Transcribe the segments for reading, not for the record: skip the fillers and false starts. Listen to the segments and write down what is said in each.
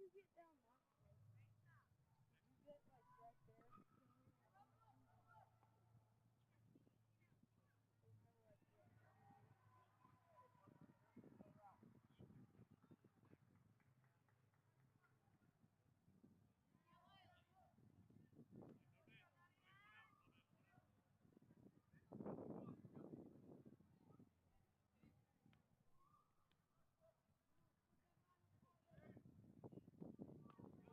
you get down that way? Did you get like right there? There's no like right down there.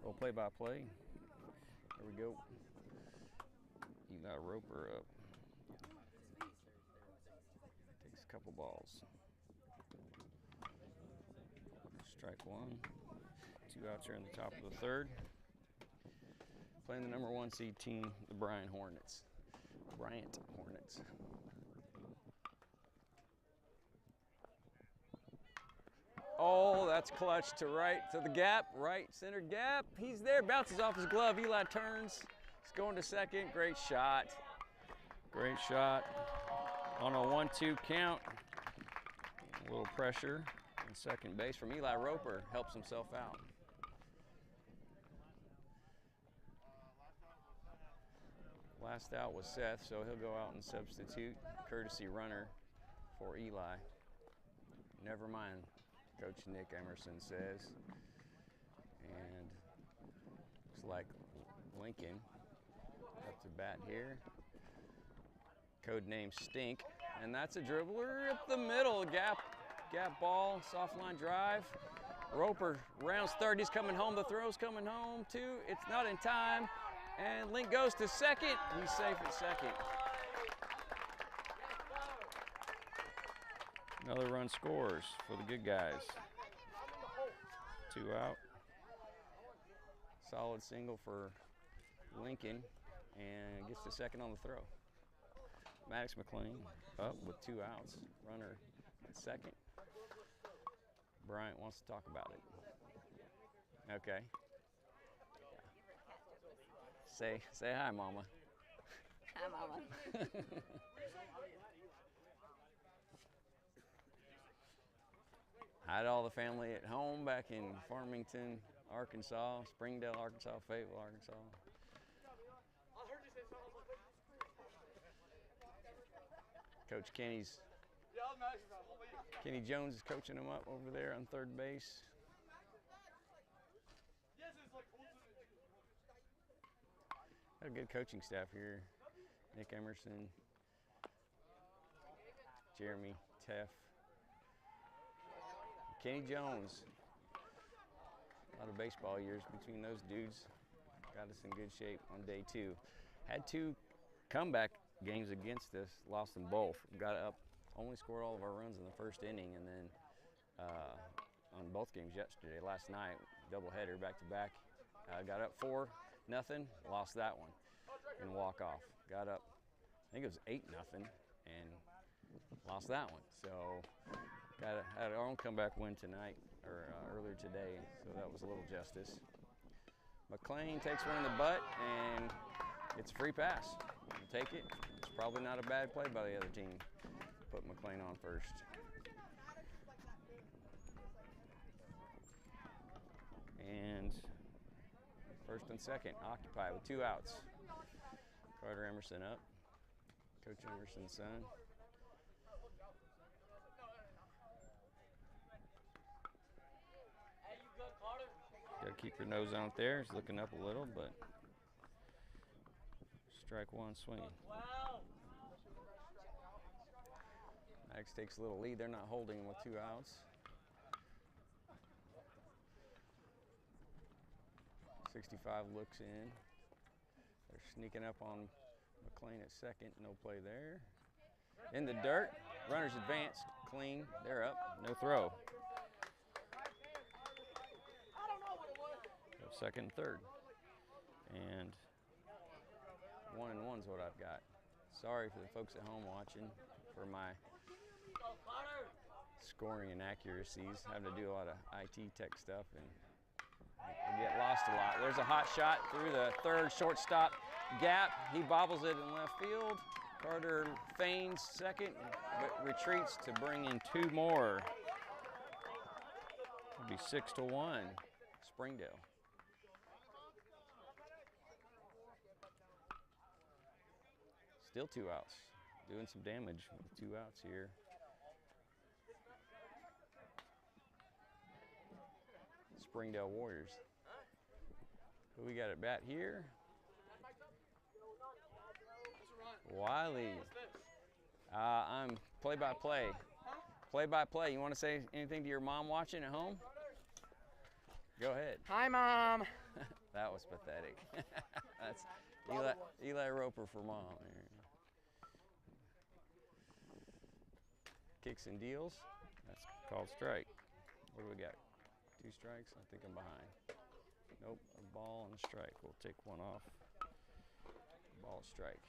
Little play-by-play. There we go. Eli Roper up. Takes a couple balls. Strike one. 2 outs here in the top of the third. Playing the number 1 seed team, the Bryant Hornets. Oh, that's clutch to right, to the gap, right center gap. He's there, bounces off his glove. Eli turns. He's going to second. Great shot. Great shot on a 1-2 count. A little pressure on second base from Eli Roper. Helps himself out. Last out was Seth, so he'll go out and substitute. Courtesy runner for Eli. Never mind, Coach Nick Emerson says. And looks like Lincoln up to bat here. Code name Stink. And that's a dribbler up the middle. Gap ball, soft line drive. Roper rounds third. He's coming home. The throw's coming home too. It's not in time. And Link goes to second. He's safe at second. Another run scores for the good guys. 2 out. Solid single for Lincoln and gets to second on the throw. Maddox McLean up with 2 outs. Runner at second. Bryant wants to talk about it. Okay. Say hi, Mama. Hi, Mama. Hi to all the family at home back in Farmington, Arkansas, Springdale, Arkansas, Fayetteville, Arkansas. Coach Kenny Jones is coaching him up over there on third base. Got a good coaching staff here. Nick Emerson, Jeremy Teff, Kenny Jones. A lot of baseball years between those dudes. Got us in good shape on day 2. Had 2 comeback games against us, lost them both. Got up, only scored all of our runs in the first inning, and then on both games yesterday, last night, doubleheader back to back. Got up 4-0, lost that one in walk-off. Got up, I think it was 8-0, and lost that one. So had our own comeback win tonight, or earlier today, so that was a little justice. McLean takes one in the butt, and it's a free pass. We'll take it. It's probably not a bad play by the other team. Put McLean on first. And first and second, occupied with 2 outs. Carter Emerson up. Coach Emerson's son. Got to keep your nose on it there. He's looking up a little, but strike one swinging. Max takes a little lead. They're not holding with 2 outs. 65 looks in. They're sneaking up on McLean at second. No play there. In the dirt. Runners advance. Clean. They're up. No throw. Second and third. And 1-1's what I've got. Sorry for the folks at home watching for my scoring inaccuracies. Having to do a lot of IT tech stuff and I get lost a lot. There's a hot shot through the third shortstop gap. He bobbles it in left field. Carter feigns second, but retreats to bring in 2 more. It'll be 6-1, Springdale. Still 2 outs, doing some damage with 2 outs here. Springdale Warriors. Who we got at bat here? Wiley. I'm play-by-play. Play-by-play. You want to say anything to your mom watching at home? Go ahead. Hi, Mom. That was pathetic. That's Eli Roper for mom. Kicks and deals. That's called strike. What do we got? 2 strikes? I think I'm behind. Nope, a ball and a strike. We'll take one off. Ball, strike.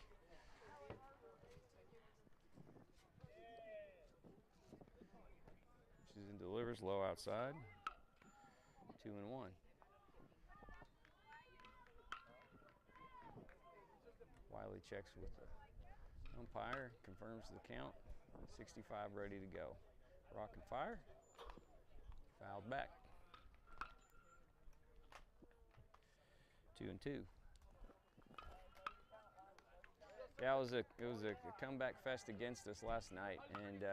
She's in, delivers low outside. 2-1. Wiley checks with the umpire, confirms the count. 65 ready to go. Rock and fire. Fouled back. 2-2. Yeah, it was a comeback fest against us last night, and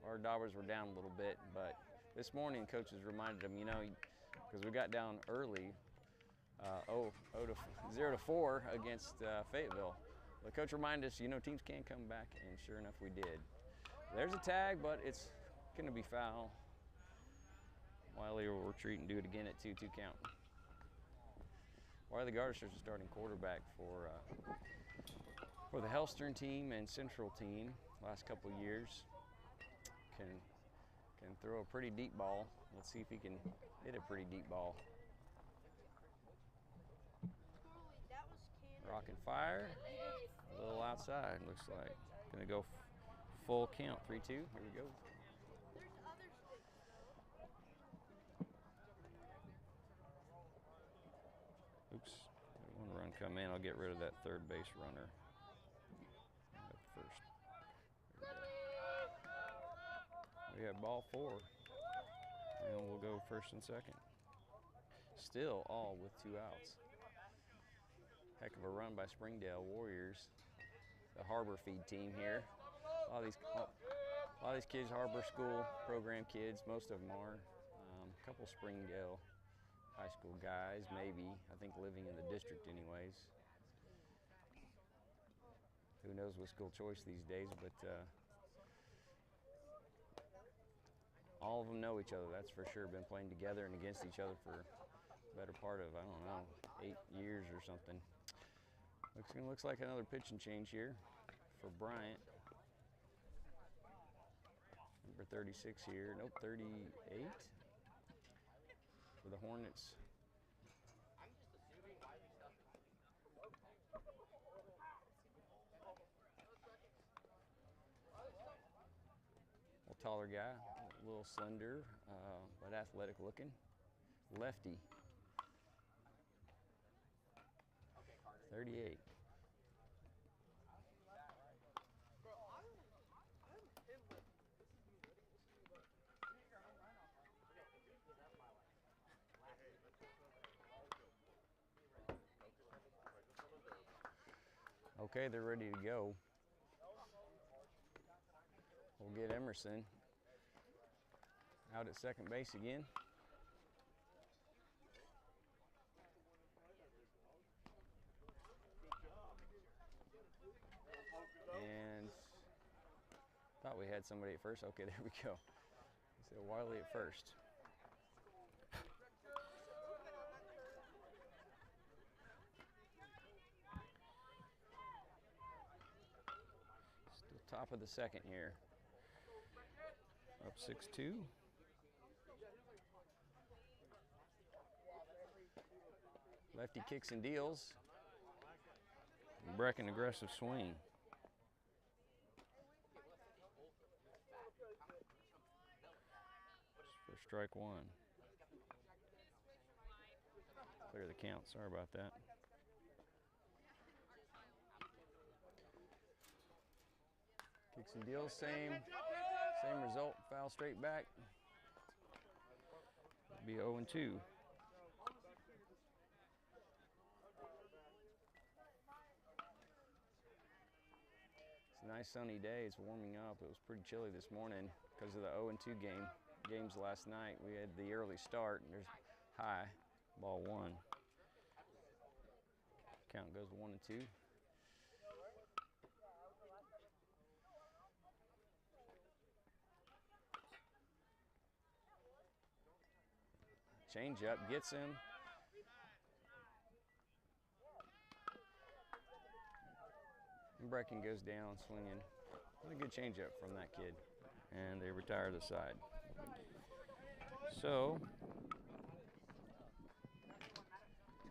our Daubers were down a little bit. But this morning, coaches reminded them, you know, because we got down early, 0-4 against Fayetteville. The coach reminded us, you know, teams can come back, and sure enough, we did. There's a tag, but it's going to be foul. Wiley will retreat and do it again at 2-2 count. Wiley Garter's the starting quarterback for the Hellstern team and Central team last couple years. Can throw a pretty deep ball. Let's see if he can hit a pretty deep ball. Rock and fire. A little outside, looks like. Gonna go full count. 3-2. Here we go. Oops. One run come in. I'll get rid of that third base runner. First. We have ball 4. And we'll go first and second. Still all with 2 outs. Heck of a run by Springdale Warriors. The Harbor Feed team here. A lot of these kids, Harbor School program kids, most of them are. A couple Springdale high school guys, maybe. I think living in the district anyways. Who knows what school choice these days, but all of them know each other, that's for sure. Been playing together and against each other for the better part of, I don't know, 8 years or something. Looks like another pitch and change here for Bryant. Number 36 here, nope, 38 for the Hornets. A taller guy, a little slender, but athletic looking. Lefty. 38. Okay, they're ready to go. We'll get Emerson out at second base again. And thought we had somebody at first. Okay, there we go. So Wiley at first. Still top of the second here. Up 6-2. Lefty kicks and deals. Breck an aggressive swing. For strike 1. Clear the count, sorry about that. Kicks and deals, same result, foul straight back. It'll be 0-2. It's a nice sunny day, it's warming up. It was pretty chilly this morning because of the 0-2 games last night. We had the early start, and there's high, ball 1. Count goes 1-2. Change up, gets him. Brecken goes down swinging. A good changeup from that kid. And they retire the side. So,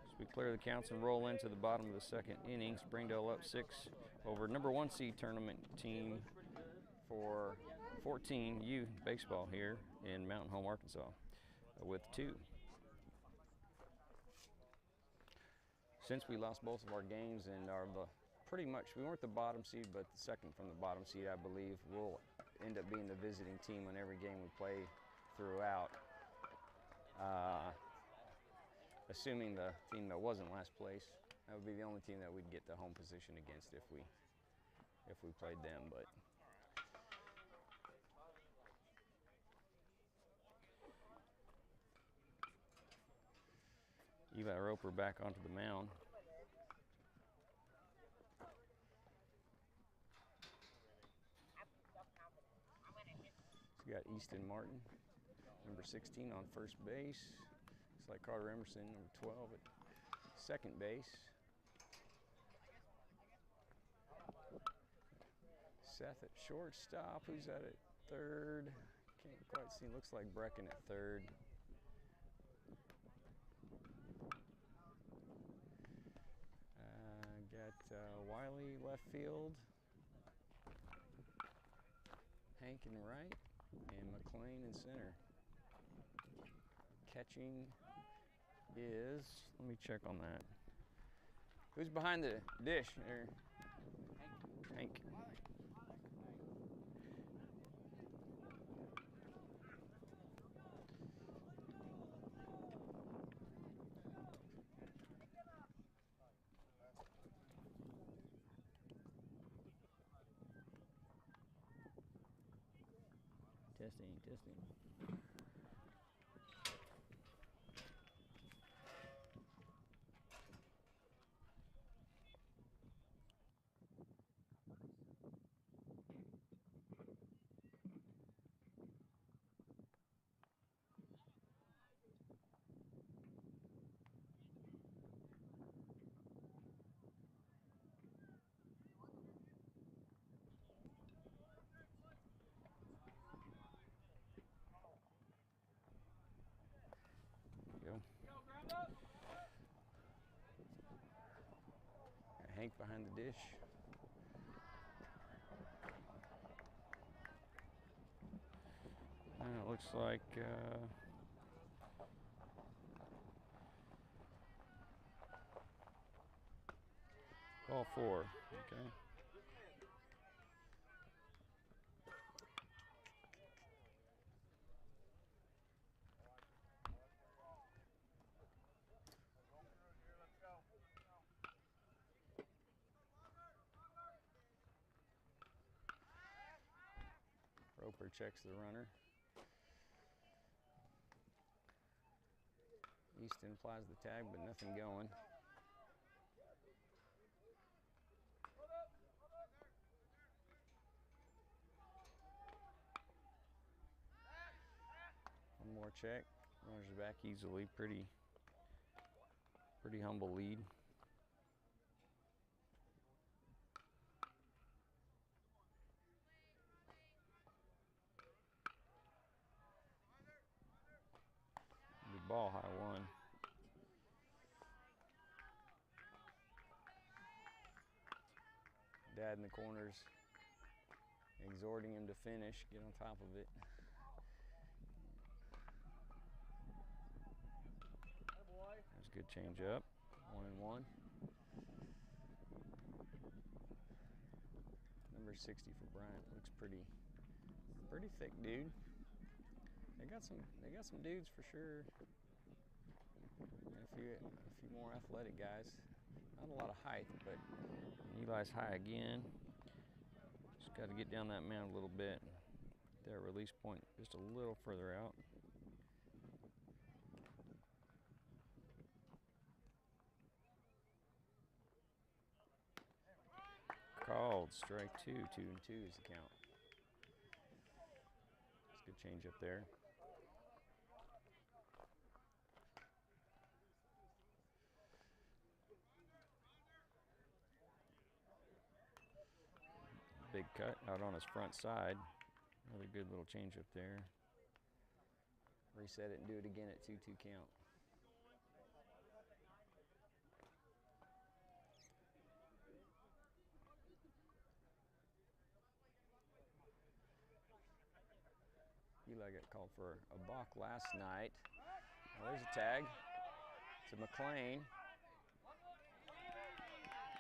as we clear the counts and roll into the bottom of the second inning, Springdale up 6 over number 1 seed tournament team for 14U baseball here in Mountain Home, Arkansas, with 2. Since we lost both of our games and are pretty much, we weren't the bottom seed, but the second from the bottom seed, I believe, we'll end up being the visiting team on every game we play throughout. Assuming the team that wasn't last place, that would be the only team that we'd get the home position against if we played them. But Eli Roper back onto the mound. We got Easton Martin, number 16 on first base. Looks like Carter Emerson, number 12 at second base. Seth at shortstop. Who's that at third? Can't quite see. Looks like Brecken at third. Got Wiley left field. Hank in right, and McLean in center. Catching is, let me check on that. Who's behind the dish there? Hank. Testing. Hank behind the dish. And it looks like ball 4. Okay. Roper checks the runner. Easton applies the tag, but nothing going. One more check. Runners back easily. Pretty humble lead. Ball high 1. Dad in the corners exhorting him to finish, get on top of it. That's a good change up. 1-1. Number 60 for Bryant. Looks pretty thick dude. They got some dudes for sure. And a few more athletic guys. Not a lot of height, but Eli's high again. Just got to get down that mound a little bit. Their release point just a little further out. Called strike 2. 2-2 is the count. It's a good change up there. Big cut out on his front side. Another good little change up there. Reset it and do it again at 2-2 count. Eli got called for a balk last night. Now there's a tag to McLean.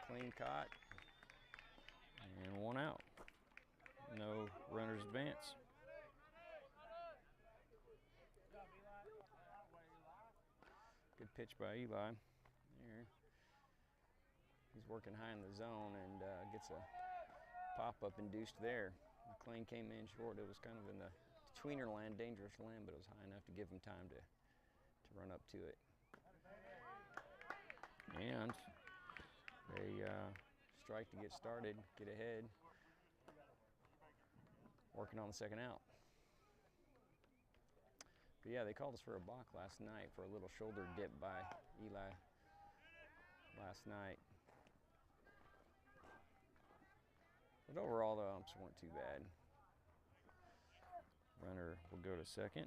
McLean caught. And 1 out. No runners advance. Good pitch by Eli. There. He's working high in the zone and gets a pop-up induced there. McLean came in short. It was kind of in the tweener land, dangerous land, but it was high enough to give him time to run up to it. And they strike to get started, get ahead. Working on the second out. But yeah, they called us for a balk last night for a little shoulder dip by Eli last night. But overall, the umps weren't too bad. Runner will go to second.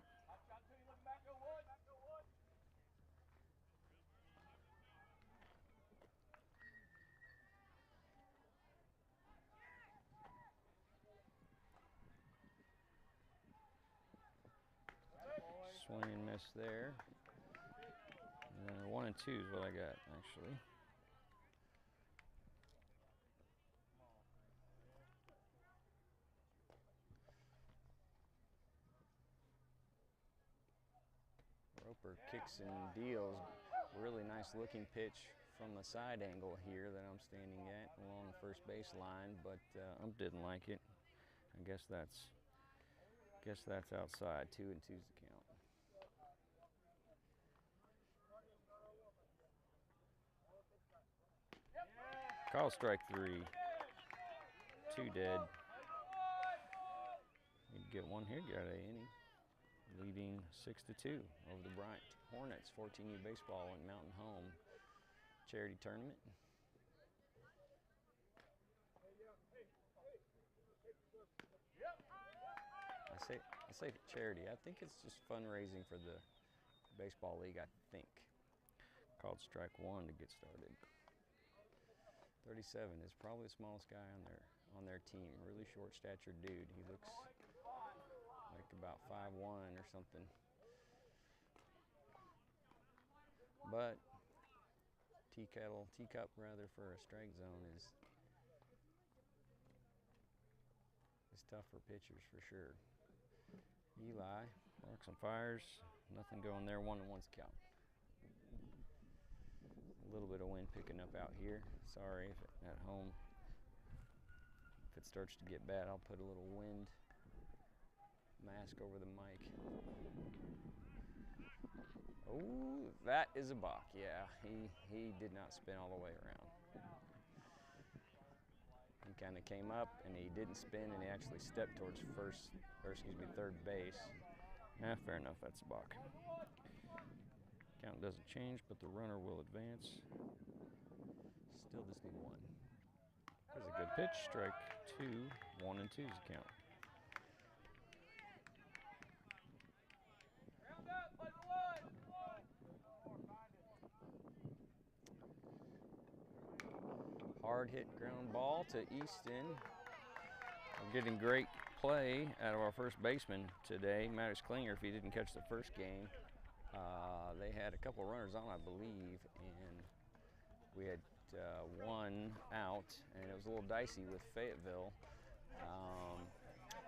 Swing and miss there. And 1 and 2 is what I got, actually. Roper kicks and deals. Really nice looking pitch from the side angle here that I'm standing at along the first base line, but ump didn't like it. I guess that's outside. 2 and 2's the count. Call strike 3. 2 dead. You'd get one here, got a inning. Leading 6-2 over the Bryant Hornets. 14U baseball at Mountain Home charity tournament. I say charity. I think it's just fundraising for the baseball league, I think. Called strike 1 to get started. 37 is probably the smallest guy on their team. Really short statured dude. He looks like about 5'1" or something. But teacup rather, for a strike zone is tough for pitchers for sure. Eli marks and fires. Nothing going there. 1 and 1's the count. A little bit of wind picking up out here. Sorry if at home. If it starts to get bad, I'll put a little wind mask over the mic. Oh, that is a balk. Yeah, he did not spin all the way around. He kind of came up and he didn't spin, and he actually stepped towards third base. Fair enough, that's a balk. Count doesn't change, but the runner will advance. Still just need 1. There's a good pitch, strike 2. 1 and 2's the count. Hard hit ground ball to Easton. We're getting great play out of our first baseman today, Matters Klinger. If he didn't catch the first game, they had a couple of runners on, I believe, and we had 1 out, and it was a little dicey with Fayetteville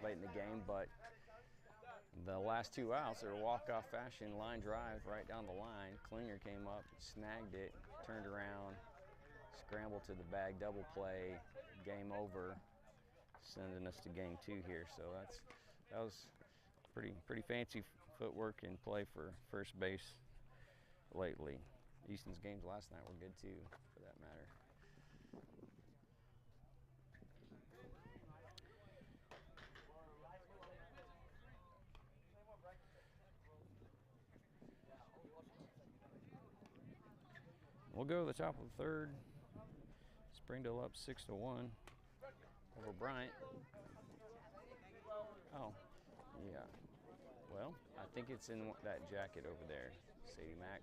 late in the game, but the last 2 outs, they were walk-off fashion, line drive right down the line. Klinger came up, snagged it, turned around, scrambled to the bag, double play, game over, sending us to game 2 here. So that was pretty fancy footwork and play for first base lately. Easton's games last night were good too, for that matter. We'll go to the top of the third. Springdale up 6-1 over Bryant. Oh, yeah. Well, I think it's in that jacket over there. Sadie Mack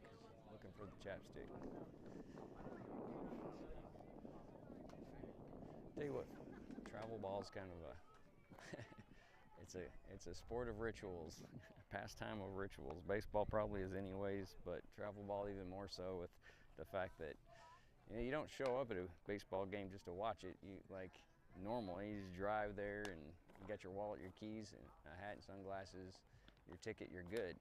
looking for the chapstick. Tell you what, travel ball is kind of a it's a sport of rituals, pastime of rituals. Baseball probably is anyways, but travel ball even more so, with the fact that you don't show up at a baseball game just to watch it. You like normally you just drive there and you got your wallet, your keys, and a hat and sunglasses, your ticket, you're good.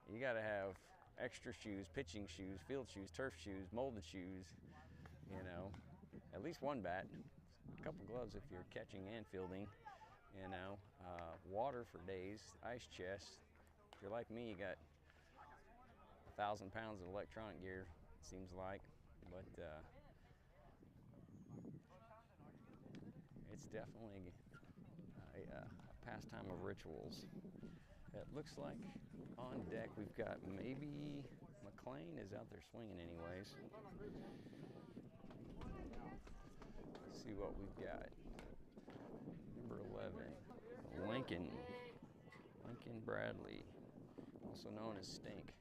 You got to have extra shoes, pitching shoes, field shoes, turf shoes, molded shoes, at least one bat, a couple gloves if you're catching and fielding, water for days, ice chest. If you're like me, you got 1,000 pounds of electronic gear, it seems like, but it's definitely a pastime of rituals. It looks like on deck we've got maybe McLean is out there swinging anyways. Let's see what we've got. Number 11, Lincoln Bradley, also known as Stink.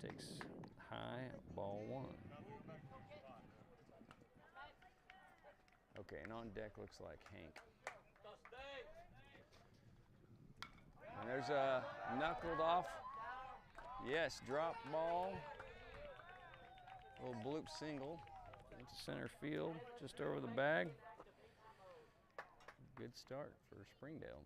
Takes high, ball 1. Okay, and on deck looks like Hank. And there's a knuckled off, yes, drop ball. Little bloop single into center field, just over the bag. Good start for Springdale.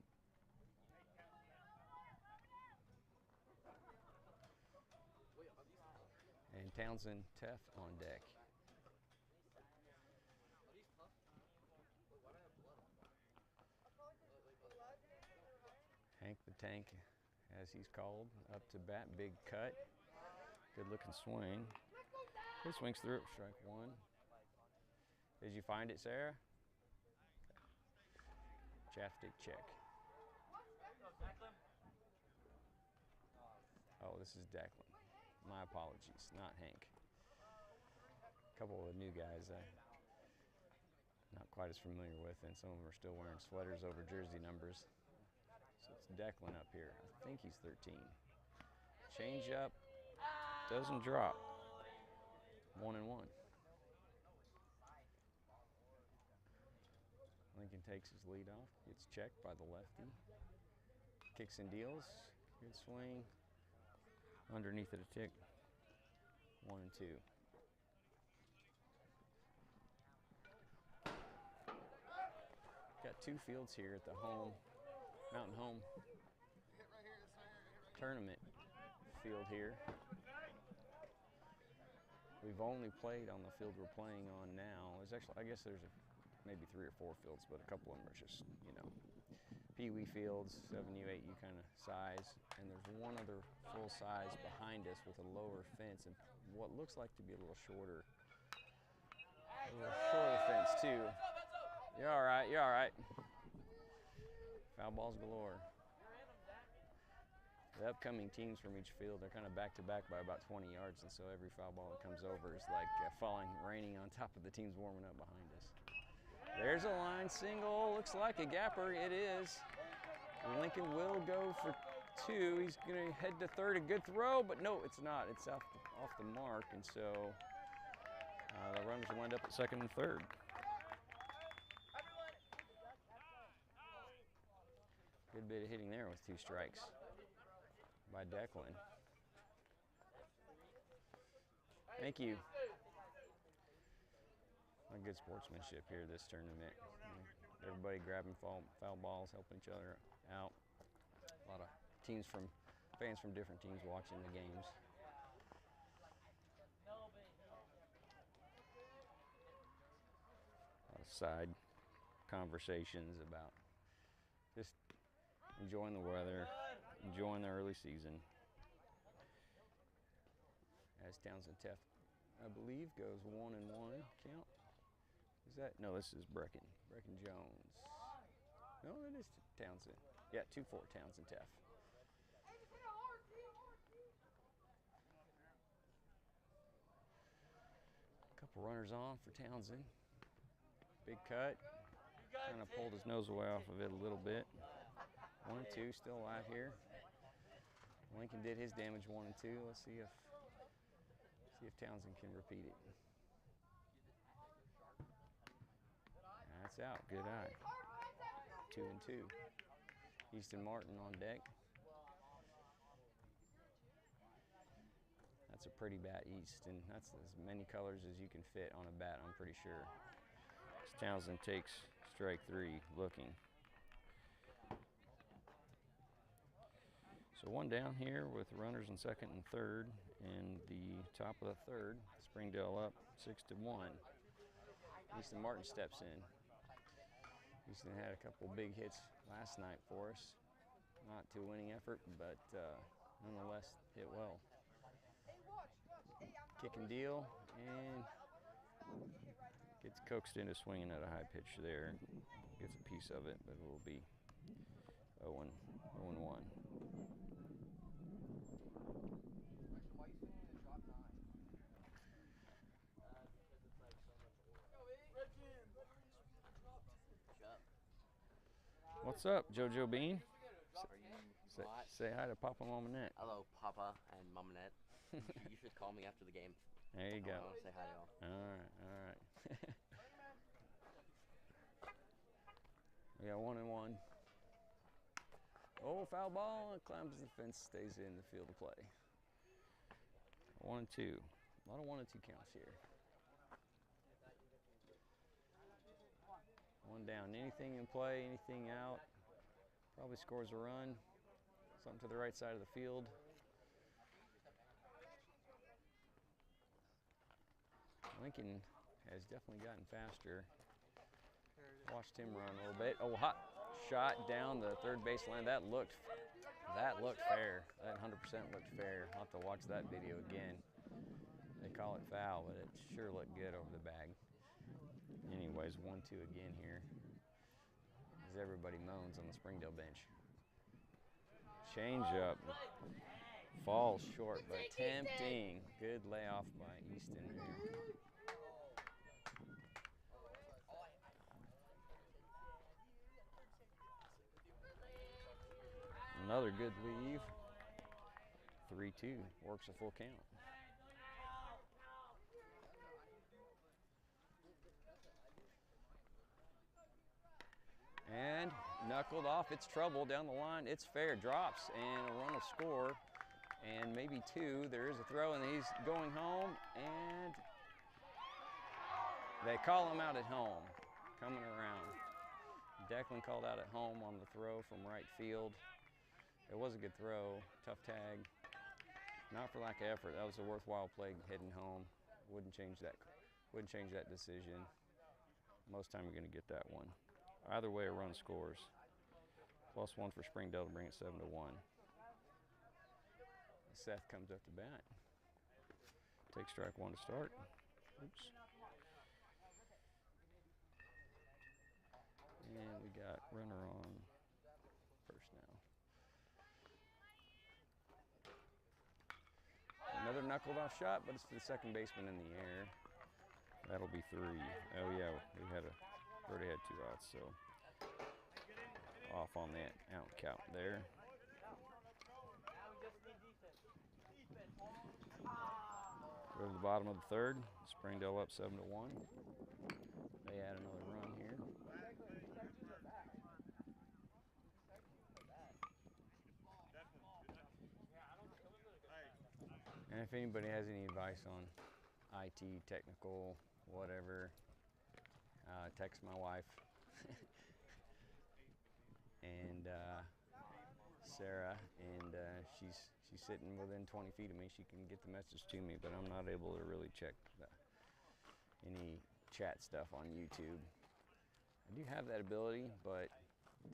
And Townsend Teff on deck. Hank the Tank, as he's called, up to bat, big cut. Good looking swing. He swings through it, strike 1. Did you find it, Sarah? Chapstick check. Oh, this is Declan. My apologies, not Hank. A couple of new guys I'm not quite as familiar with, and some of them are still wearing sweaters over jersey numbers. So it's Declan up here. I think he's 13. Change up, doesn't drop. 1-1. Lincoln takes his lead off, gets checked by the lefty. Kicks and deals. Good swing. Underneath it a tick. 1-2. Got 2 fields here at the Mountain Home tournament field here. We've only played on the field we're playing on now. There's actually, I guess there's maybe 3 or 4 fields, but a couple of them are just, pee-wee fields, 7U, 8U kind of size. And there's one other full size behind us with a lower fence and what looks like to be a little shorter fence too. You're all right, you're all right. Foul balls galore. The upcoming teams from each field, they're kind of back-to-back by about 20 yards, and so every foul ball that comes over is like raining on top of the teams warming up behind us. There's a line single, looks like a gapper, it is. Lincoln will go for 2. He's going to head to third, a good throw, but no, it's not. It's off the mark, and so the runners will end up at second and third. Good bit of hitting there with 2 strikes by Declan. Thank you. A good sportsmanship here this tournament. Everybody grabbing foul balls, helping each other out. A lot of fans from different teams watching the games. A lot of side conversations about just enjoying the weather, enjoying the early season. As Townsend Teff, I believe, goes 1-1 count. Is that? No, this is Brecken Jones. No, it is Townsend. Yeah, 2-4, Townsend Teff. A couple runners on for Townsend. Big cut. Kind of pulled his nose away off of it a little bit. 1-2, still alive here. Lincoln did his damage 1-2. Let's see if Townsend can repeat it. That's out. Good eye. 2-2. Easton Martin on deck. That's a pretty bat, Easton. That's as many colors as you can fit on a bat, I'm pretty sure. As Townsend takes strike 3, looking. So one down here with runners in second and third. In the top of the third, Springdale up 6-1. Easton Martin steps in. Easton had a couple big hits last night for us. Not to a winning effort, but nonetheless hit well. Kick and deal, and gets coaxed into swinging at a high pitch there. Gets a piece of it, but it will be 0-1. What's up, JoJo Bean? Say hi to Papa Mamanette. Hello, Papa and Mamanette. You should call me after the game. There you go. I want to say hi to y'all. All right. We got 1-1. Oh, foul ball, and climbs the fence, stays in the field of play. 1-2. A lot of 1-2 counts here. One down. Anything in play, anything out. Probably scores a run. Something to the right side of the field. Lincoln has definitely gotten faster. Watched him run a little bit. Oh, hot shot down the third baseline. That looked fair. That 100% looked fair. I'll have to watch that video again. They call it foul, but it sure looked good over the bag. Anyways, 1-2 again here. As everybody moans on the Springdale bench. Change up. Falls short, but tempting. Good layoff by Easton there. Another good leave. 3-2. Works a full count. And knuckled off. It's trouble down the line. It's fair. Drops, and a run will score. And maybe 2. There is a throw, and he's going home. And they call him out at home. Coming around. Declan called out at home on the throw from right field. It was a good throw. Tough tag. Not for lack of effort. That was a worthwhile play heading home. Wouldn't change that decision. Most time you're going to get that one. Either way, a run scores. +1 for Springdale to bring it 7-1. Seth comes up to bat. Takes strike 1 to start. Oops. And we got runner on first now. Another knuckled off shot, but it's to the second baseman in the air. That'll be 3. Oh yeah, we already had 2 outs, so off on that out count there. Go to the bottom of the third. Springdale up 7-1. They add another run here. And if anybody has any advice on IT, technical, whatever, text my wife and Sarah, and she's sitting within 20 feet of me. She can get the message to me, but I'm not able to really check any chat stuff on YouTube. I do have that ability, but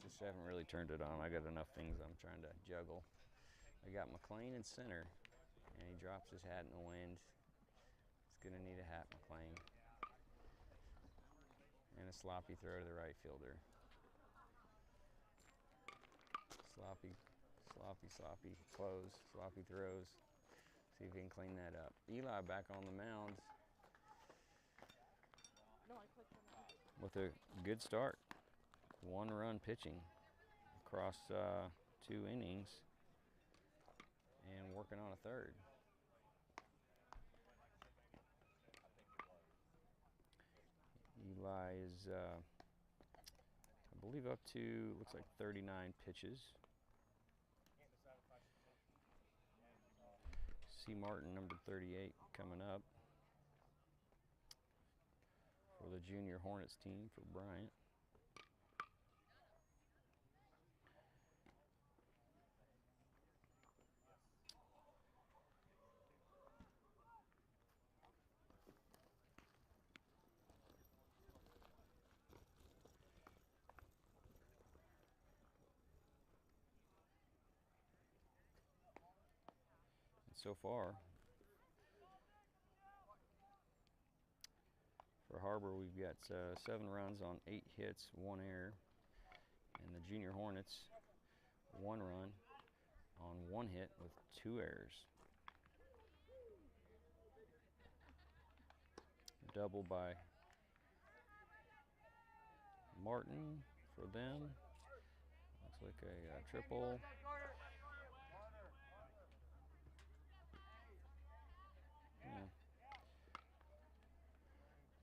just haven't really turned it on. I got enough things I'm trying to juggle. I got McLean in center, and he drops his hat in the wind. He's gonna need a hat, McLean. And a sloppy throw to the right fielder. Sloppy close, sloppy throws. See if he can clean that up. Eli back on the mound with a good start. 1 run pitching across 2 innings and working on a third. Eli is, I believe, up to, looks like 39 pitches. C. Martin, number 38, coming up for the Junior Hornets team for Bryant. So far, for Harbor, we've got 7 runs on 8 hits, 1 error. And the Junior Hornets, 1 run on 1 hit with 2 errors. Double by Martin for them. Looks like a triple. Yeah.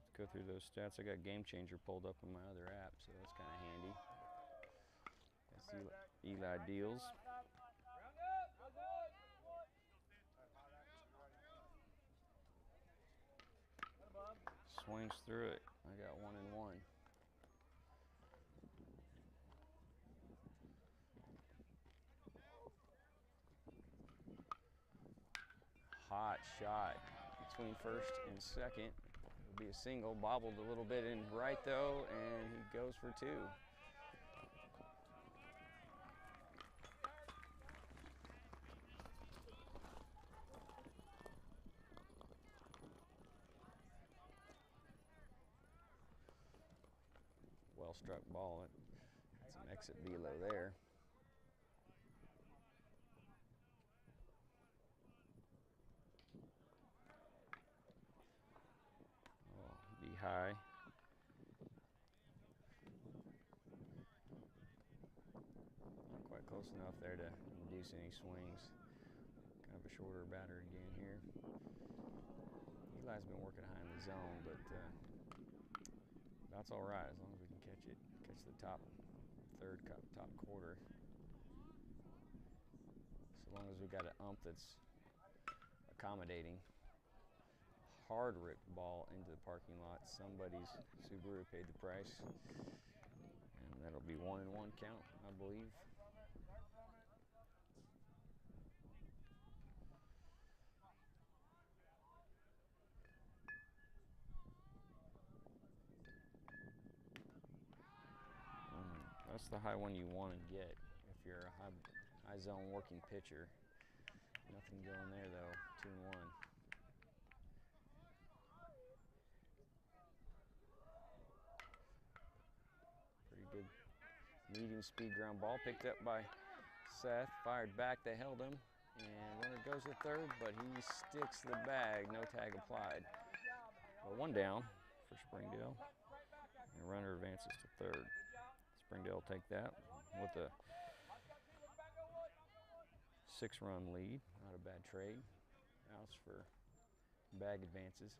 Let's go through those stats. I got Game Changer pulled up on my other app, so that's kind of handy. That's Eli deals. Swings through it. I got 1 and 1. Hot shot between first and second. It'll be a single, bobbled a little bit in right though, and he goes for 2. Well struck ball. Some exit velo there. Oh, be high. Not quite close enough there to induce any swings. Kind of a shorter batter again here. Eli's been working high in the zone, but that's all right as long as we can catch it, catch the top third, top quarter. So long as we got an ump that's accommodating. Hard ripped ball into the parking lot. Somebody's Subaru paid the price, and that'll be 1 and 1 count, I believe. That's the high one you want to get if you're a high zone working pitcher. Nothing going there though. 2 and 1. Pretty good medium speed ground ball picked up by Seth. Fired back. They held him, and runner goes to third, but he sticks the bag. No tag applied. Well, 1 down for Springdale, and runner advances to third. Springdale will take that with a 6-run lead. Not a bad trade. Outs for bag advances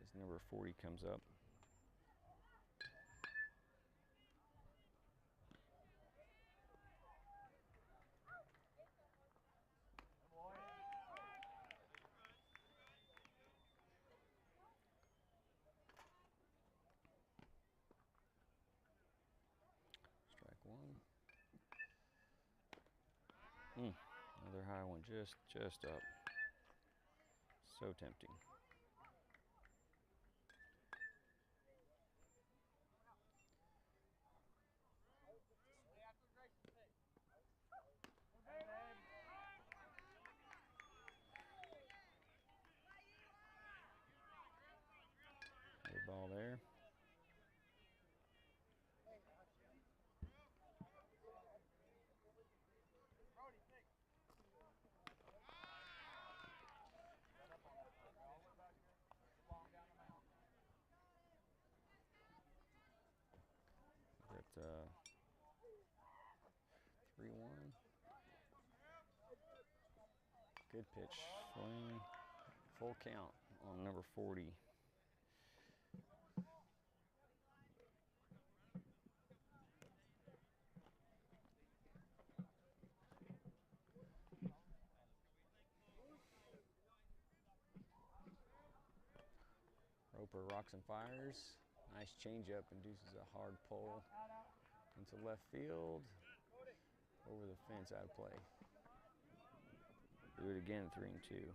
as number 40 comes up. Strike 1. Another high one, just up. So tempting. Good ball there. 3-1. Good pitch. Swing. Full count on number 40. Roper rocks and fires. Nice changeup, induces a hard pull into left field. Over the fence, out of play. Do it again, 3-2.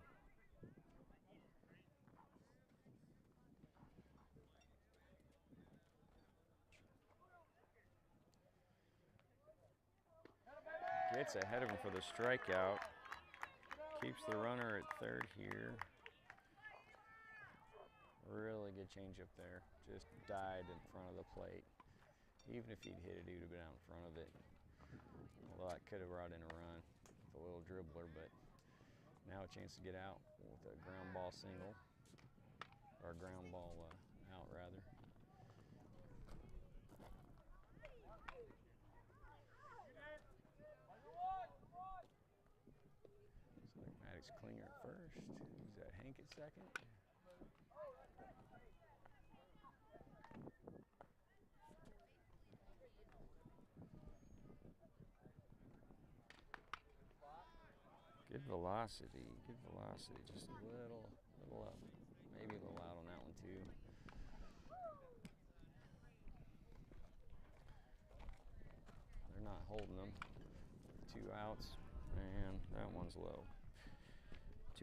Gets ahead of him for the strikeout. Keeps the runner at third here. Really good changeup there. Just died in front of the plate. Even if he'd hit it, he would have been out in front of it. Although that could have brought in a run with a little dribbler, but now a chance to get out with a ground ball single, or a ground ball out rather. So Maddox Klinger at first. Who's that? Hank at second. Good velocity, just a little up, maybe a little out on that one too. They're not holding them. 2 outs, and that one's low.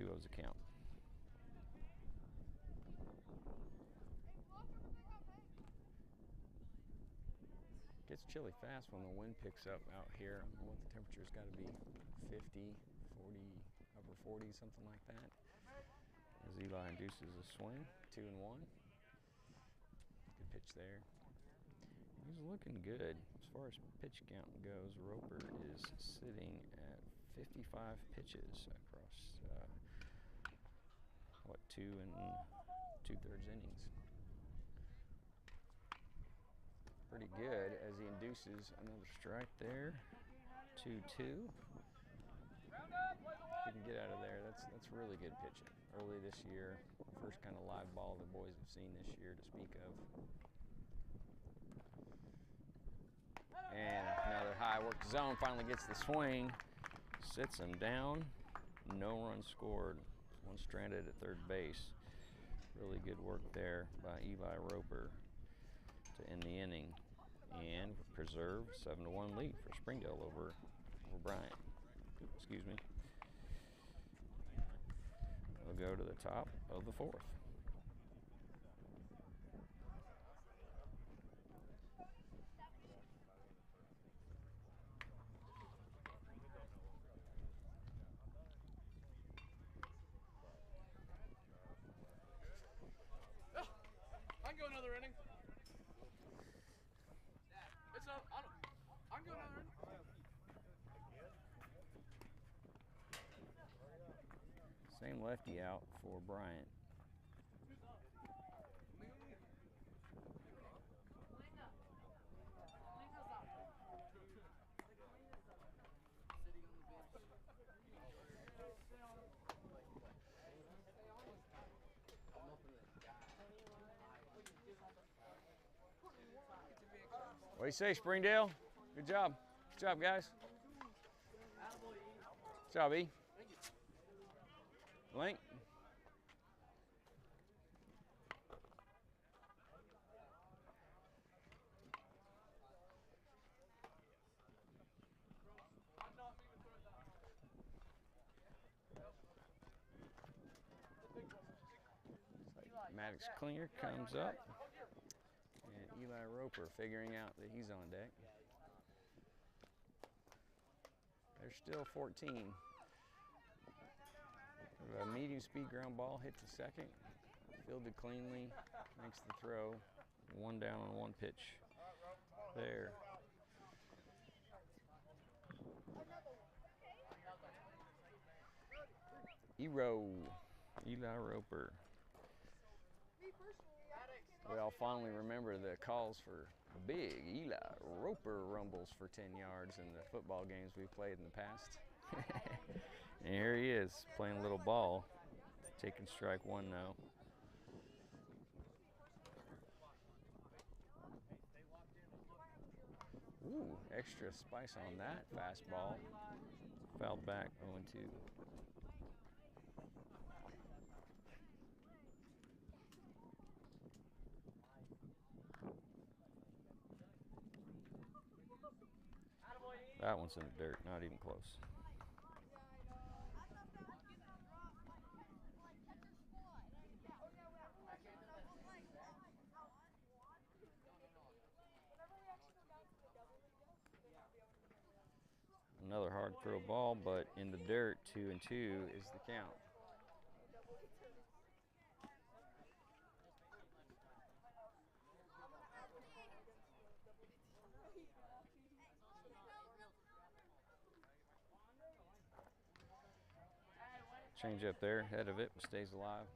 2-0's the count. Gets chilly fast when the wind picks up out here. I don't know what the temperature's got to be, 50, 40, upper 40s, something like that. As Eli induces a swing, 2-1. Good pitch there. He's looking good. As far as pitch count goes, Roper is sitting at 55 pitches across, 2 2/3 innings. Pretty good as he induces another strike there. 2-2. If he can get out of there, that's really good pitching. Early this year, first kind of live ball the boys have seen this year to speak of. And another high work zone, finally gets the swing, sits him down. No runs scored. One stranded at third base. Really good work there by Eli Roper to end the inning and preserve 7-1 lead for Springdale over Bryant. Excuse me. We'll go to the top of the 4th. I can go another inning. It's not. I can go another inning. Same lefty out for Bryant. What do you say, Springdale? Good job. Good job, guys. Good job, E. Link. Maddox Klinger comes up. And Eli Roper figuring out that he's on deck. There's still 14. A medium speed ground ball hit to second. Fielded cleanly. Makes the throw. 1 down on 1 pitch. There. Eli Roper. We all fondly remember the calls for Big Eli Roper rumbles for 10 yards in the football games we've played in the past. And here he is playing a little ball. Taking strike one now. Ooh, extra spice on that fastball. Fouled back 0-2. That one's in the dirt, not even close. Another hard throw ball, but in the dirt, 2-2 is the count. Change up there, head of it, stays alive.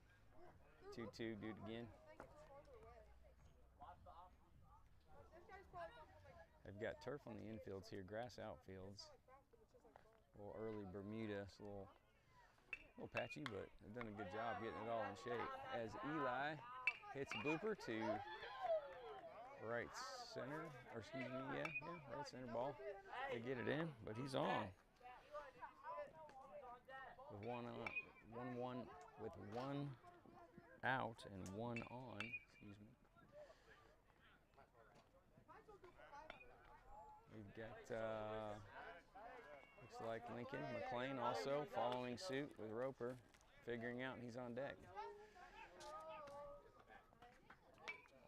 2-2, do it again. They've got turf on the infields here, grass outfields. A little early Bermuda, it's a little patchy, but they've done a good job getting it all in shape. As Eli hits a blooper to right center, or excuse me, yeah, right center ball. They get it in, but he's on. With one out and one on, excuse me. We've got, looks like Lincoln McLean also following suit with Roper, figuring out he's on deck.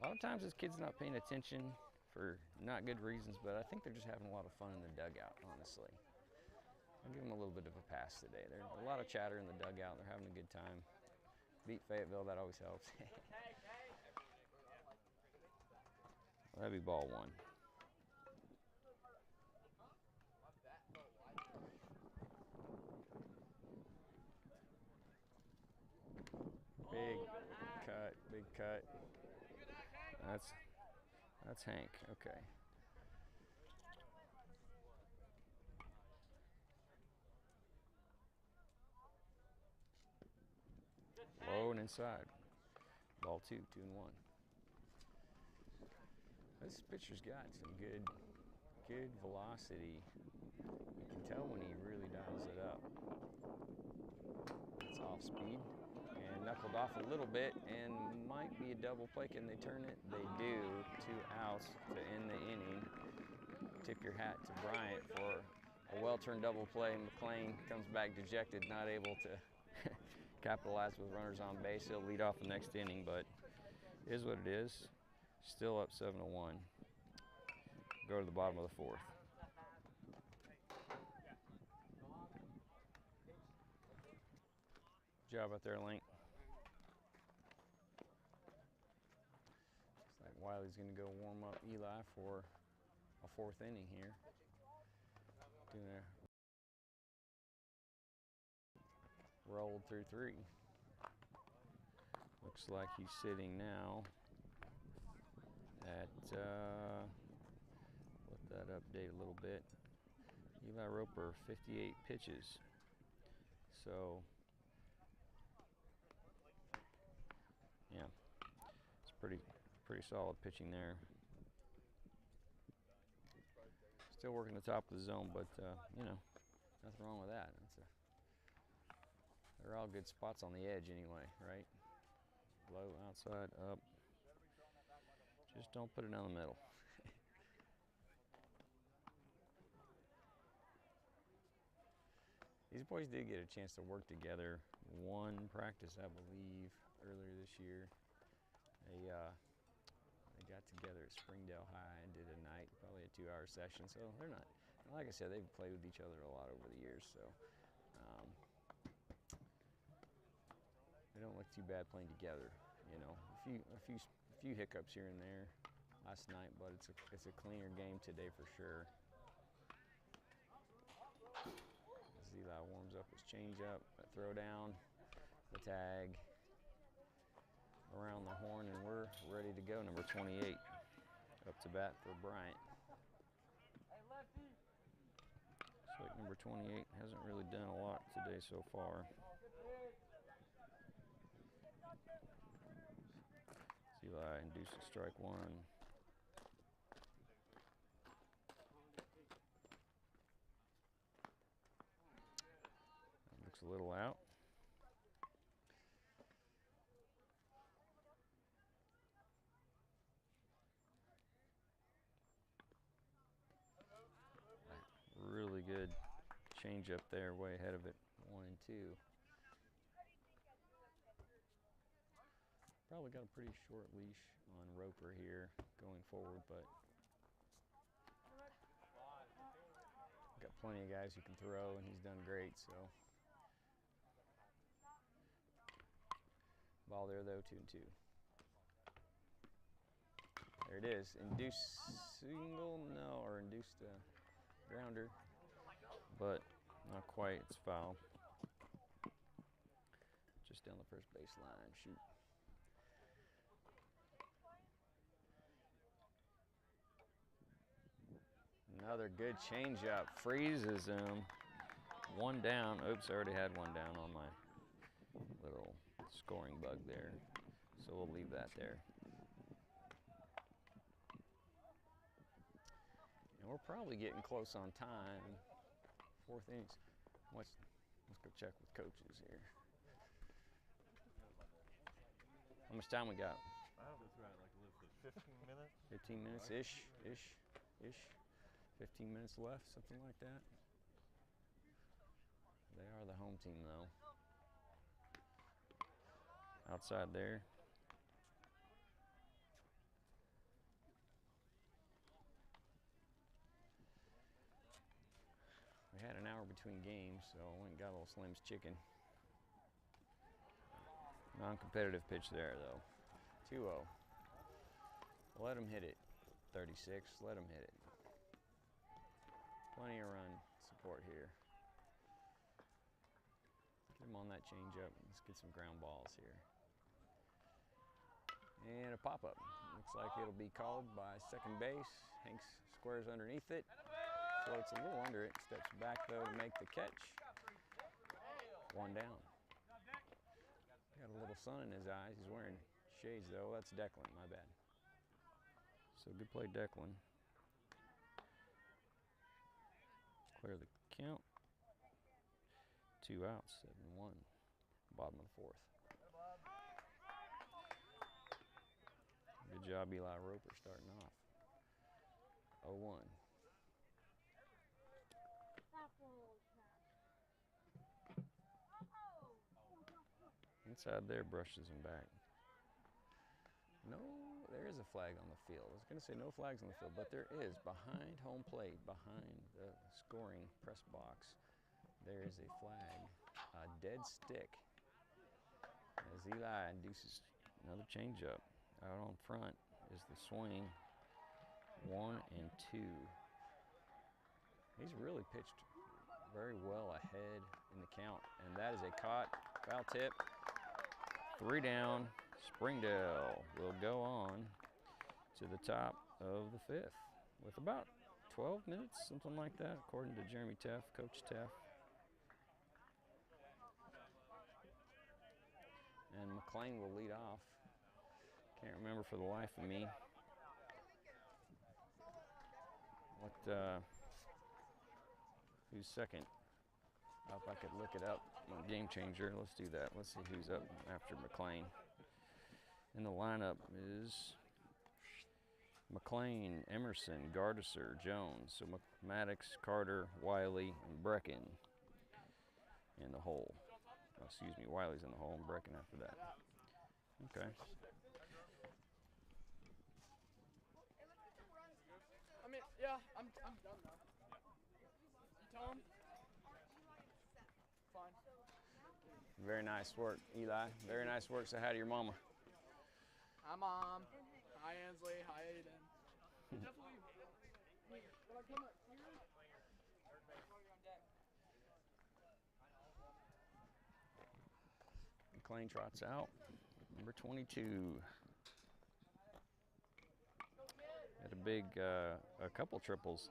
A lot of times this kid's not paying attention for not good reasons, but I think they're just having a lot of fun in the dugout, honestly. I'll give them a little bit of a pass today. There's a lot of chatter in the dugout. They're having a good time. Beat Fayetteville, that always helps. That'd be ball one. Big cut. That's Hank, okay. Low and inside. Ball 2, 2-1. This pitcher's got some good velocity. You can tell when he really dials it up. It's off speed and knuckled off a little bit and might be a double play. Can they turn it? They do. 2 outs to end the inning. Tip your hat to Bryant for a well-turned double play. McLean comes back dejected, not able to capitalize with runners on base. He'll lead off the next inning, but it is what it is. Still up 7-1. Go to the bottom of the 4th. Good job out there, Link. Looks like Wiley's going to go warm up Eli for a 4th inning here. Doing a rolled through 3. Looks like he's sitting now at, let that update a little bit. Eli Roper, 58 pitches. So, yeah, it's pretty solid pitching there. Still working the top of the zone, but, you know, nothing wrong with that. They're all good spots on the edge anyway, right? Low, outside, up. Just don't put it down the middle. These boys did get a chance to work together. One practice, I believe, earlier this year. They got together at Springdale High and did a night, probably a 2-hour session. So they're not, like I said, they've played with each other a lot over the years. So they don't look too bad playing together. You know, a few hiccups here and there last night, but it's a cleaner game today for sure. As Eli warms up his changeup, a throw down, the tag, around the horn, and we're ready to go. Number 28, up to bat for Bryant. Looks like number 28 hasn't really done a lot today so far. Eli induces strike one. That looks a little out. Really good change up there, way ahead of it, 1 and 2. Probably got a pretty short leash on Roper here going forward, but got plenty of guys who can throw, and he's done great, so. Ball there though, 2 and 2. There it is, induced single, no, or induced grounder, but not quite, it's foul. Just down the first baseline, shoot. Another good changeup, freezes him. 1 down, oops, I already had 1 down on my little scoring bug there, so we'll leave that there. And we're probably getting close on time. 4th innings. Let's go check with coaches here. How much time we got? I don't know, like 15 minutes? 15 minutes ish. 15 minutes left, something like that. They are the home team though. Outside there. We had an hour between games, so I went and got a little Slim's chicken. Non-competitive pitch there though. 2-0. Let him hit it. 36, let him hit it. Plenty of run support here. Get him on that changeup. Let's get some ground balls here. And a pop-up. Looks like it'll be called by second base. Hanks squares underneath it. Floats a little under it. Steps back though to make the catch. 1 down. Got a little sun in his eyes. He's wearing shades though. That's Declan, my bad. So good play, Declan. Clear the count. 2 outs, 7-1. Bottom of the 4th. Good job, Eli Roper, starting off. 0-1. Inside there, brushes him back. No, there is a flag on the field. I was going to say no flags on the field, but there is. Behind home plate, behind the scoring press box, there is a flag, a dead stick. As Eli induces another changeup. Out on front is the swing. 1 and 2. He's really pitched very well ahead in the count, and that is a caught foul tip. 3 down. Springdale will go on to the top of the 5th with about 12 minutes, something like that, according to Jeremy Teff, Coach Teff. And McLean will lead off. Can't remember for the life of me what who's second. If I could look it up on Game Changer, let's do that. Let's see who's up after McLean. In the lineup is McLean, Emerson, Gardesser, Jones. So Maddox, Carter, Wiley, and Brecken in the hole. Oh, excuse me, Wiley's in the hole and Brecken after that. Okay. I mean, yeah, I'm done now. You tell him? Fine. Very nice work, Eli. Very nice work. Say hi to your mama. Hi, Mom. Hi, Ansley. Hi, Aiden. Definitely. When I come up here, McLean trots out. Number 22. At the a couple triples.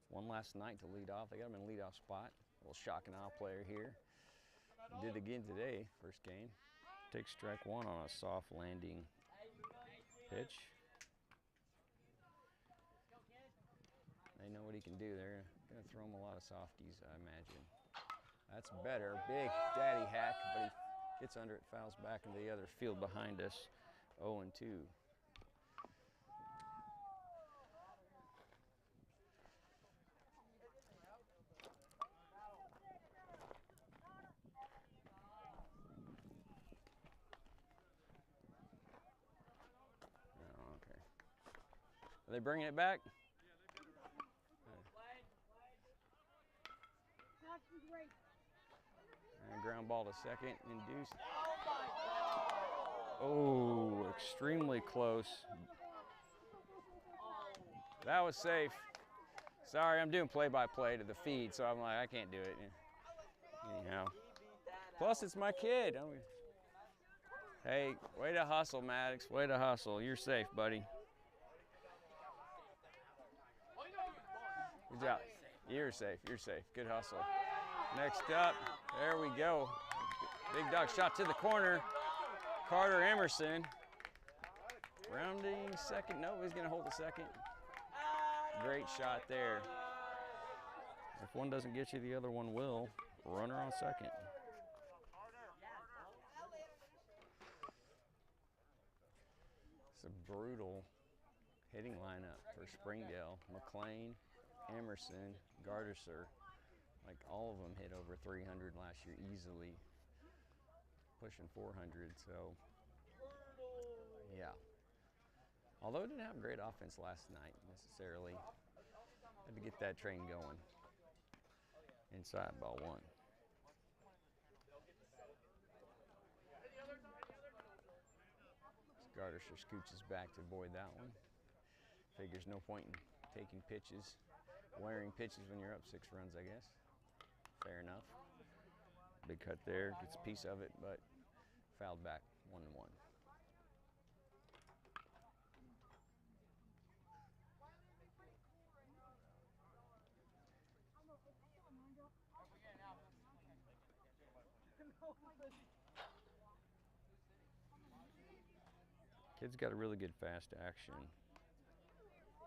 One last night to lead off. They got him in leadoff spot. A little shock and awe player here. Did again today, first game. Takes strike one on a soft landing pitch. They know what he can do. They're going to throw him a lot of softies, I imagine. That's better. Big daddy hack, but he gets under it, fouls back into the other field behind us. 0-2. Oh, okay. Are they bringing it back? And ground ball to second, induced. Oh, extremely close. That was safe. Sorry, I'm doing play-by-play to the feed, so I'm like, I can't do it. Anyhow. Plus, it's my kid. Hey, way to hustle, Maddox. Way to hustle. You're safe, buddy. Good job. You're safe. You're safe. Good hustle. Next up, there we go. Big dog shot to the corner. Carter Emerson. Rounding second. No, he's going to hold the second. Great shot there. If one doesn't get you, the other one will. Runner on second. It's a brutal hitting lineup for Springdale. McLean, Emerson, Gardner. Like all of them hit over 300 last year easily, pushing 400. So, yeah. Although it didn't have great offense last night necessarily, had to get that train going. Inside ball one. Gardner scooches back to avoid that one. Figures no point in taking pitches, wearing pitches when you're up 6 runs, I guess. Fair enough. Big cut there, gets a piece of it, but fouled back 1-1. Kid's got a really good fast action.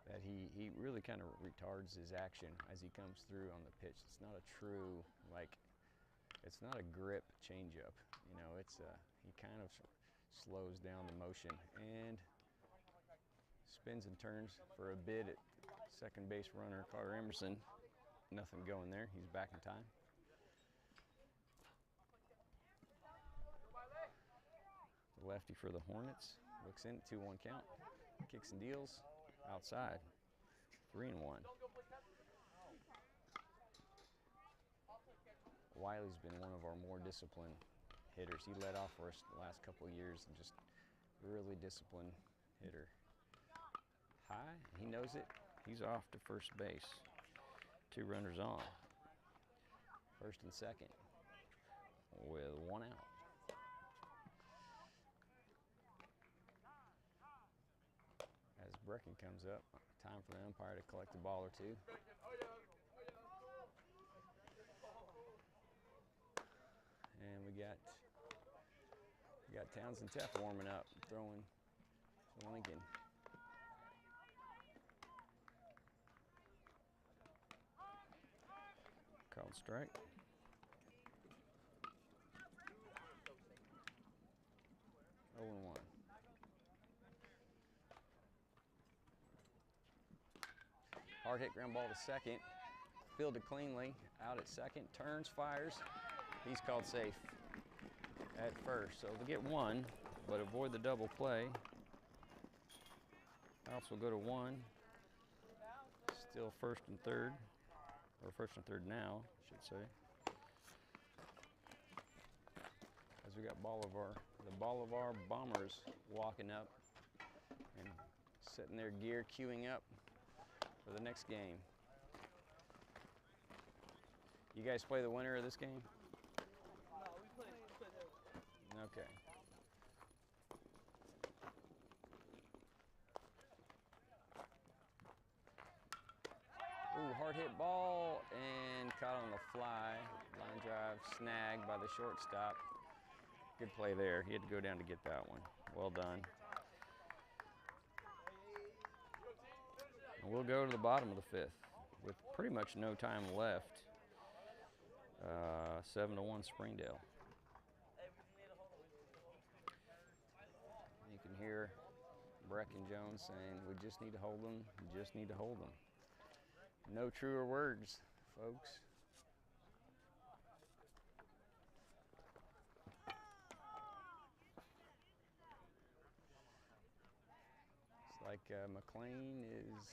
That he really kind of retards his action as he comes through on the pitch. It's not a true, like, it's not a grip changeup. You know, it's he kind of slows down the motion and spins and turns for a bid at second base runner Carter Emerson. Nothing going there. He's back in time. The lefty for the Hornets looks in, 2-1 count. Kicks and deals. Outside, 3-1. Wiley's been one of our more disciplined hitters. He led off for us the last couple of years and just really disciplined hitter. High, he knows it. He's off to first base. 2 runners on. First and second with 1 out. Brecken comes up. Time for the umpire to collect a ball or two. And we got Townsend Teff warming up, throwing to Lincoln. Called strike. Oh, 0-1. Hard hit ground ball to second. Fielded cleanly. Out at second. Turns, fires. He's called safe at first. So they'll get 1, but avoid the double play. Outs will go to 1. Still first and third. Or first and third now, I should say. As we got the Bolivar Bombers walking up and setting their gear, queuing up for the next game. You guys play the winner of this game? No, we play the Okay. Ooh, hard hit ball and caught on the fly. Line drive snagged by the shortstop. Good play there. He had to go down to get that one. Well done. And we'll go to the bottom of the 5th with pretty much no time left. 7-1 Springdale. You can hear Breck and Jones saying, we just need to hold them, just need to hold them. No truer words, folks. It's like McLean is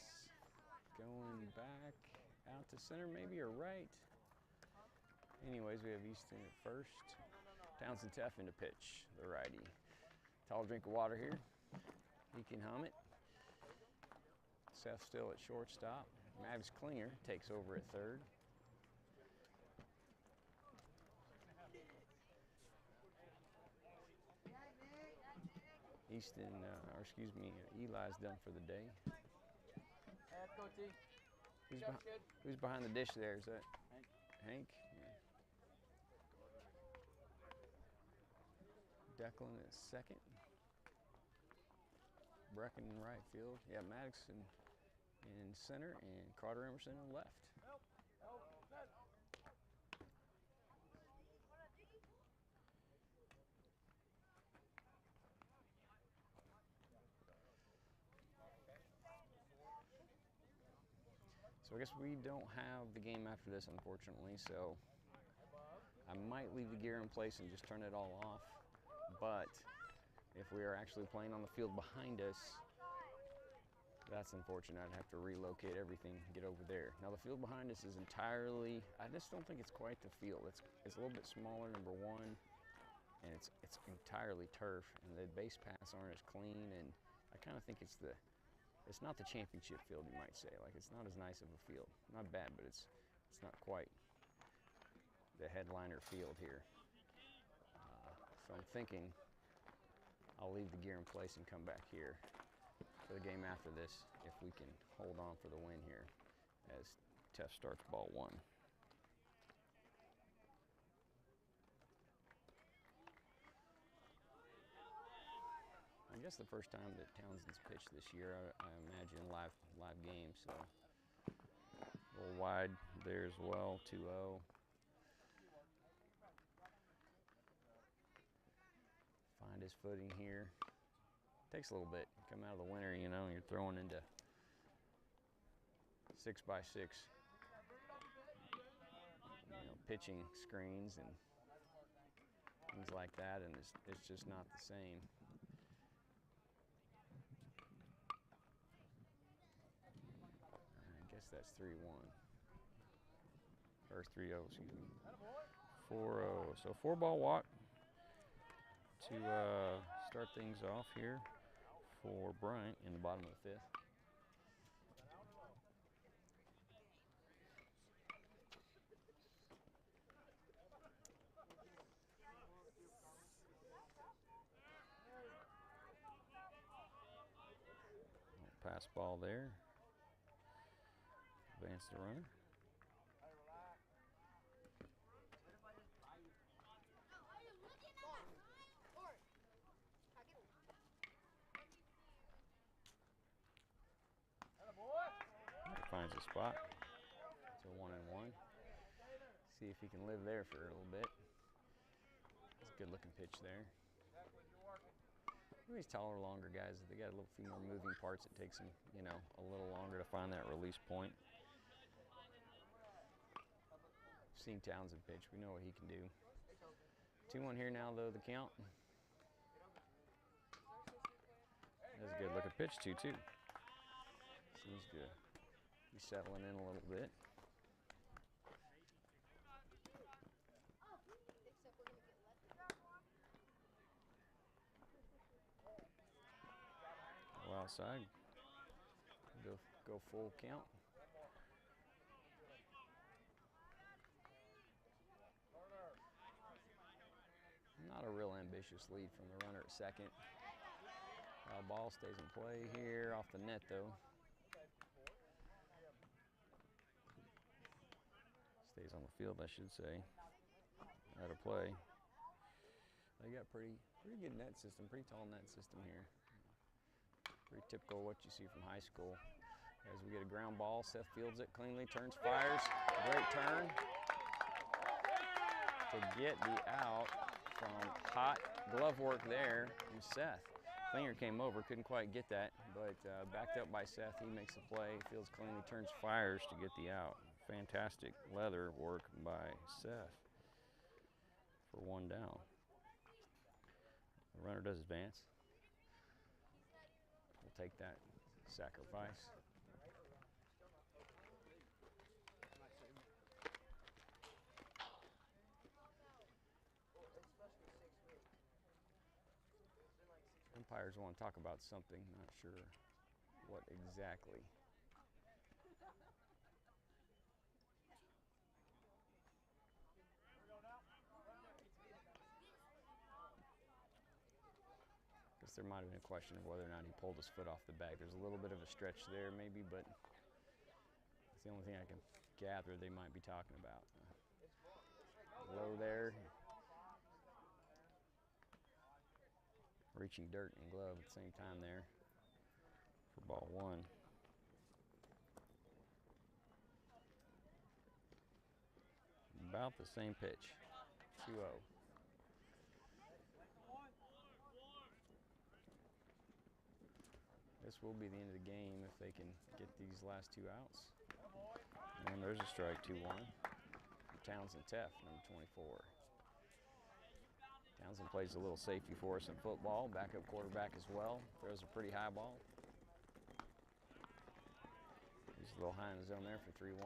going back out to center, maybe, or right. Anyways, we have Easton at first. Townsend Teffin to pitch, the righty. Tall drink of water here. He can hum it. Seth still at shortstop. Mavis Klinger takes over at third. Easton, or excuse me, Eli's done for the day. Let's go, T. Who's behind the dish there? Is that Hank? Yeah. Declan is second. Brecken in right field. Yeah, Maddox in center and Carter Emerson in left. So I guess we don't have the game after this, unfortunately, so I might leave the gear in place and just turn it all off. But if we are actually playing on the field behind us, that's unfortunate. I'd have to relocate everything, get over there. Now the field behind us is entirely, I just don't think it's quite the field. It's a little bit smaller, number one, and it's entirely turf, and the base paths aren't as clean, and I kind of think it's not the championship field, you might say. Like, it's not as nice of a field. Not bad, but it's not quite the headliner field here. So I'm thinking I'll leave the gear in place and come back here for the game after this if we can hold on for the win here as Teff starts ball 1. I guess the first time that Townsend's pitched this year, I imagine live game, so a little wide there as well, 2-0. Find his footing here. Takes a little bit. Come out of the winter, you know, you're throwing into 6x6, pitching screens and things like that, and it's just not the same. I guess that's 3-1. Or 3-0, excuse me. 4-0. So 4-ball walk to start things off here for Bryant in the bottom of the 5th. Pass ball there. Advance the runner. Finds a spot. It's a 1-1. See if he can live there for a little bit. It's a good looking pitch there. These taller, longer guys, they got a little few more moving parts. It takes them, a little longer to find that release point. Seen Townsend pitch. We know what he can do. 2-1 here now, though, the count. That's a good looking pitch, 2-2. Seems to be settling in a little bit. Go outside. Go full count. Not a real ambitious lead from the runner at second. Ball stays in play here off the net, though. Stays on the field, I should say. Out of play. They got pretty good net system, pretty tall net system here. Pretty typical of what you see from high school. As we get a ground ball, Seth fields it cleanly, turns, fires. Great turn to get the out from hot glove work there from Seth. Klinger came over, couldn't quite get that, but backed up by Seth, he makes the play, fields cleanly, turns, fires to get the out. Fantastic leather work by Seth for 1 down. The runner does advance. We'll take that sacrifice. Umpires want to talk about something, not sure what exactly. Guess there might have been a question of whether or not he pulled his foot off the bag. There's a little bit of a stretch there maybe, but it's the only thing I can gather they might be talking about. Low there. Reaching dirt and glove at the same time there for ball 1. About the same pitch, 2-0. This will be the end of the game if they can get these last 2 outs. And there's a strike, 2-1. Townsend Teff, number 24. Townsend plays a little safety for us in football, backup quarterback as well. Throws a pretty high ball. He's a little high in the zone there for 3-1.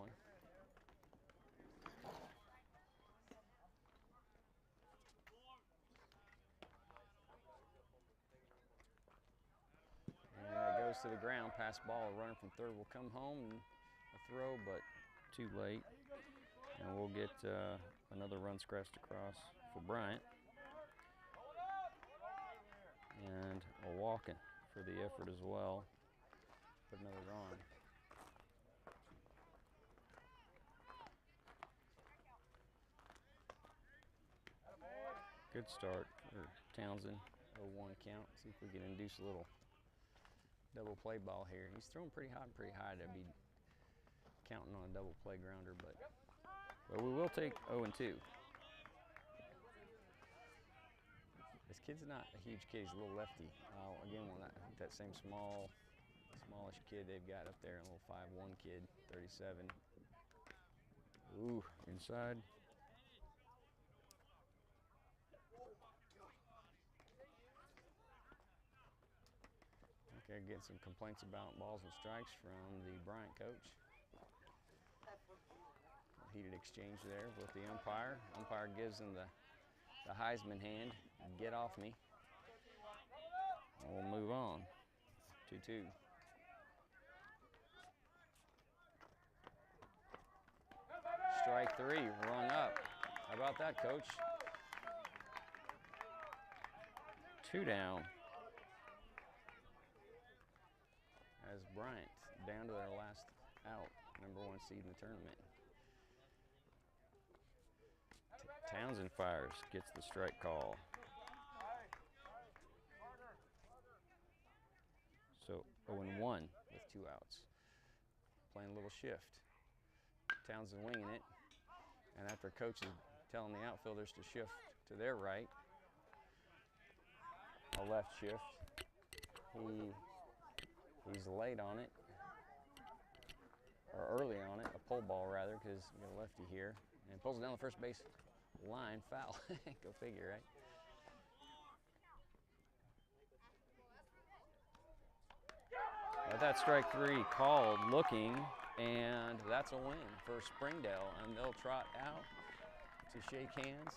And that goes to the ground, pass ball. A runner from third will come home and a throw, but too late. And we'll get another run scratched across for Bryant. And a walk-in for the effort as well. Put another on. Good start for Townsend. 0-1 count. See if we can induce a little double play ball here. He's throwing pretty high to be counting on a double play grounder, but we will take 0-2. This kid's not a huge kid, he's a little lefty. Again, that same smallish kid they've got up there, a little 5'1" kid, 37. Ooh, inside. Okay, getting some complaints about balls and strikes from the Bryant coach. Heated exchange there with the umpire. Umpire gives him the Heisman hand. Get off me. We'll move on. 2-2. Strike 3, rung up. How about that, coach? 2 down. As Bryant down to their last out, #1 seed in the tournament. Townsend fires, gets the strike call. So 0-1 with 2 outs. Playing a little shift. Townsend winging it. And after coach is telling the outfielders to shift to their right, a left shift, he's late on it, or early on it, a pull ball rather, because we got a lefty here, and pulls it down the first base line, foul. Go figure, right? But that's strike 3 called, looking, and that's a win for Springdale, and they'll trot out to shake hands.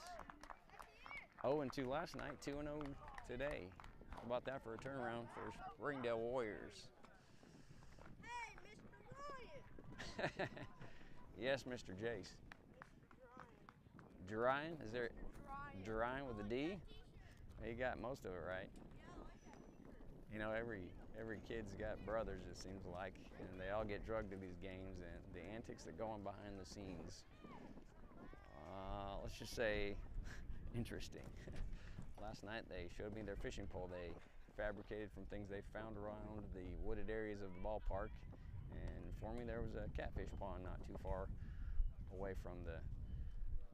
0-2 last night, 2-0 today. How about that for a turnaround for Springdale Warriors? Hey, Mr. Bryant! Yes, Mr. Jace. Bryant, is there Bryant with a D? You got most of it right. You know, every Every kid's got brothers, it seems like, and they all get drugged to these games, and the antics that go on behind the scenes, let's just say, interesting. Last night they showed me their fishing pole they fabricated from things they found around the wooded areas of the ballpark, and informed me there was a catfish pond not too far away from the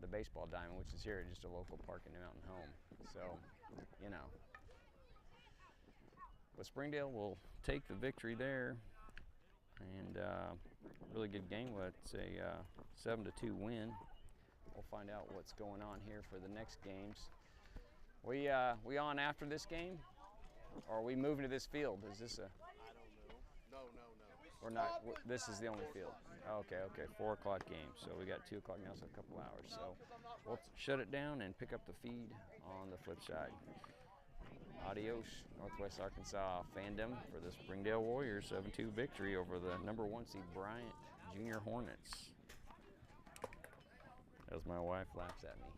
baseball diamond, which is here at just a local park in the Mountain Home. So, you know. But Springdale will take the victory there, and really good game. It's a 7-2 win. We'll find out what's going on here for the next games. We on after this game, or are we moving to this field? Is this a? I don't know. No. Or not? This is the only field. Okay. 4 o'clock game. So we got 2 o'clock now, so a couple hours. So we'll shut it down and pick up the feed on the flip side. Adios, Northwest Arkansas fandom, for the Springdale Warriors 7-2 victory over the number 1 seed Bryant Junior Hornets. As my wife laughs at me.